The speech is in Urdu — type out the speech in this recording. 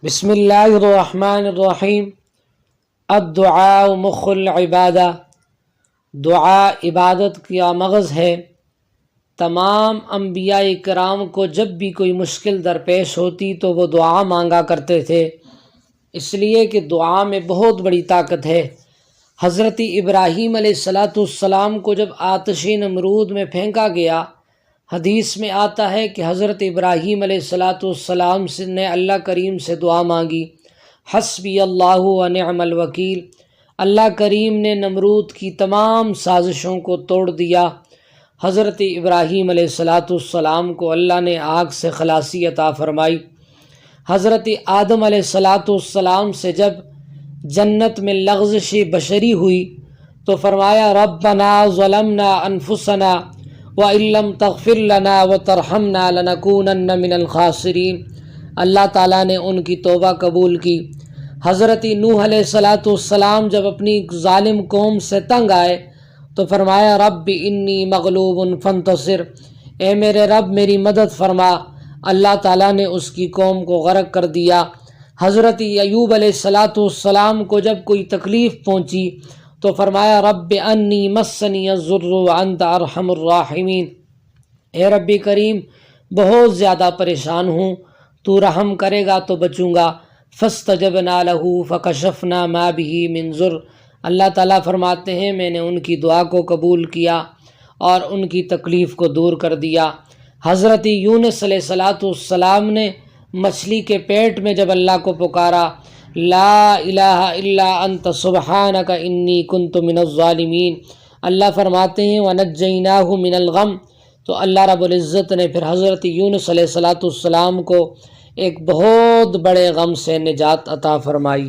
بسم اللہ الرحمن الرحیم۔ الدعاء مخ العبادہ، دعا عبادت کا مغز ہے۔ تمام انبیاء کرام کو جب بھی کوئی مشکل درپیش ہوتی تو وہ دعا مانگا کرتے تھے، اس لیے کہ دعا میں بہت بڑی طاقت ہے۔ حضرت ابراہیم علیہ السلام کو جب آتش نمرود میں پھینکا گیا، حدیث میں آتا ہے کہ حضرت ابراہیم علیہ السلام نے اللہ کریم سے دعا مانگی، حسبی اللہ و نعم الوکیل۔ اللہ کریم نے نمرود کی تمام سازشوں کو توڑ دیا۔ حضرت ابراہیم علیہ السلام کو اللہ نے آگ سے خلاصی عطا فرمائی۔ حضرت آدم علیہ السلام سے جب جنت میں لغزش بشری ہوئی تو فرمایا ربنا ظلمنا انفسنا وَإِن لَّمْ تَغْفِرْ لَنَا وَتَرْحَمْنَا لَنَكُونَنَّ مِنَ الْخَاسِرِينَ۔ اللہ تعالیٰ نے ان کی توبہ قبول کی۔ حضرت نوح علیہ السلام جب اپنی ظالم قوم سے تنگ آئے تو فرمایا رب انی مغلوب فانتصر، اے میرے رب میری مدد فرما۔ اللہ تعالیٰ نے اس کی قوم کو غرق کر دیا۔ حضرت ایوب علیہ السلام کو جب کوئی تکلیف پہنچی تو فرمایا رب انی مسنی الضر وانت ارحم الراحمین، اے رب کریم بہت زیادہ پریشان ہوں، تو رحم کرے گا تو بچوں گا۔ فاستجبنا لہ فکشفنا ما بہ من ضر۔ اللہ تعالیٰ فرماتے ہیں میں نے ان کی دعا کو قبول کیا اور ان کی تکلیف کو دور کر دیا۔ حضرت یونس علیہ السلام نے مچھلی کے پیٹ میں جب اللہ کو پکارا لا الہ الا انت سبحانک انی کنت من الظالمین، اللہ فرماتے ہیں وَنَجَّيْنَاهُ مِنَ الْغَمِّ، تو اللہ رب العزت نے پھر حضرت یونس علیہ السلام کو ایک بہت بڑے غم سے نجات عطا فرمائی۔